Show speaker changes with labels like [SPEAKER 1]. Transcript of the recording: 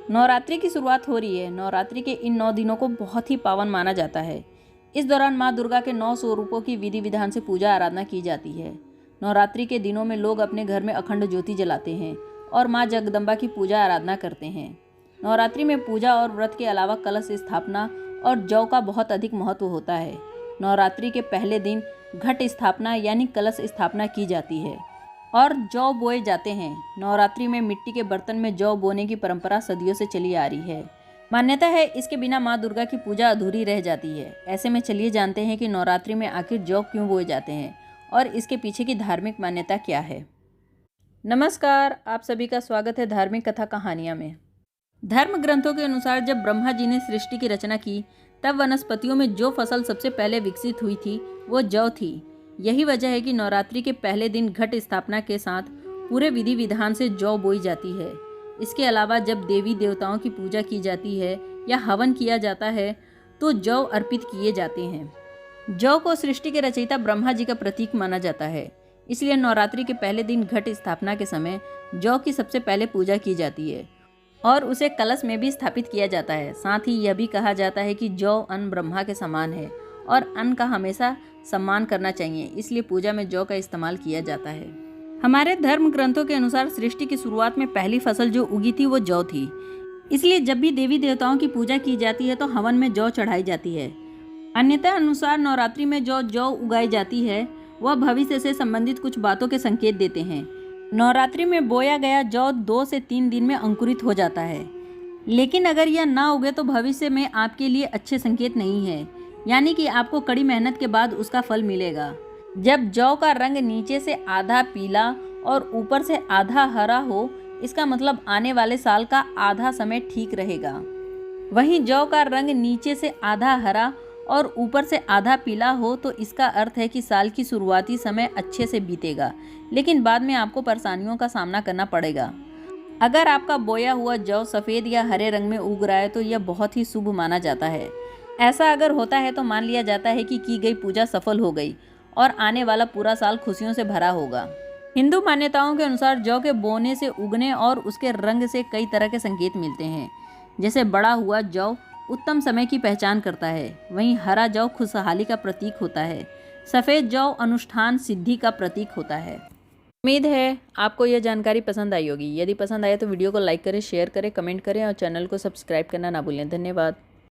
[SPEAKER 1] नवरात्रि की शुरुआत हो रही है। नवरात्रि के इन 9 दिनों को बहुत ही पावन माना जाता है। इस दौरान माँ दुर्गा के 9 स्वरूपों की विधि विधान से पूजा आराधना की जाती है। नवरात्रि के दिनों में लोग अपने घर में अखंड ज्योति जलाते हैं और माँ जगदम्बा की पूजा आराधना करते हैं। नवरात्रि में पूजा और व्रत के अलावा कलश स्थापना और जौ का बहुत अधिक महत्व होता है। नवरात्रि के पहले दिन घट स्थापना यानी कलश स्थापना की जाती है और जौ बोए जाते हैं। नवरात्रि में मिट्टी के बर्तन में जौ बोने की परंपरा सदियों से चली आ रही है। मान्यता है इसके बिना माँ दुर्गा की पूजा अधूरी रह जाती है। ऐसे में चलिए जानते हैं कि नवरात्रि में आखिर जौ क्यों बोए जाते हैं और इसके पीछे की धार्मिक मान्यता क्या है। नमस्कार, आप सभी का स्वागत है धार्मिक कथा कहानियाँ में। धर्म ग्रंथों के अनुसार जब ब्रह्मा जी ने सृष्टि की रचना की तब वनस्पतियों में जो फसल सबसे पहले विकसित हुई थी वो जौ थी। यही वजह है कि नवरात्रि के पहले दिन घट स्थापना के साथ पूरे विधि विधान से जौ बोई जाती है। इसके अलावा जब देवी देवताओं की पूजा की जाती है या हवन किया जाता है तो जौ अर्पित किए जाते हैं। जौ को सृष्टि के रचयिता ब्रह्मा जी का प्रतीक माना जाता है, इसलिए नवरात्रि के पहले दिन घट स्थापना के समय जौ की सबसे पहले पूजा की जाती है और उसे कलश में भी स्थापित किया जाता है। साथ ही यह भी कहा जाता है कि जौ अन्न ब्रह्मा के समान है और अन्न का हमेशा सम्मान करना चाहिए, इसलिए पूजा में जौ का इस्तेमाल किया जाता है। हमारे धर्म ग्रंथों के अनुसार सृष्टि की शुरुआत में पहली फसल जो उगी थी वो जौ थी, इसलिए जब भी देवी देवताओं की पूजा की जाती है तो हवन में जौ चढ़ाई जाती है। अन्यथा अनुसार नवरात्रि में जो जौ उगाई जाती है वह भविष्य से संबंधित कुछ बातों के संकेत देते हैं। नवरात्रि में बोया गया जौ 2 से 3 दिन में अंकुरित हो जाता है, लेकिन अगर यह ना उगे तो भविष्य में आपके लिए अच्छे संकेत नहीं है, यानी कि आपको कड़ी मेहनत के बाद उसका फल मिलेगा। जब जौ का रंग नीचे से आधा पीला और ऊपर से आधा हरा हो, इसका मतलब आने वाले साल का आधा समय ठीक रहेगा। वहीं जौ का रंग नीचे से आधा हरा और ऊपर से आधा पीला हो तो इसका अर्थ है कि साल की शुरुआती समय अच्छे से बीतेगा, लेकिन बाद में आपको परेशानियों का सामना करना पड़ेगा। अगर आपका बोया हुआ जौ सफ़ेद या हरे रंग में उग रहा है तो यह बहुत ही शुभ माना जाता है। ऐसा अगर होता है तो मान लिया जाता है कि की गई पूजा सफल हो गई और आने वाला पूरा साल खुशियों से भरा होगा। हिंदू मान्यताओं के अनुसार जौ के बोने से उगने और उसके रंग से कई तरह के संकेत मिलते हैं। जैसे बड़ा हुआ जौ उत्तम समय की पहचान करता है, वहीं हरा जौ खुशहाली का प्रतीक होता है, सफ़ेद जौ अनुष्ठान सिद्धि का प्रतीक होता है। उम्मीद है आपको यह जानकारी पसंद आई होगी। यदि पसंद आए तो वीडियो को लाइक करें, शेयर करें, कमेंट करें और चैनल को सब्सक्राइब करना ना भूलें। धन्यवाद।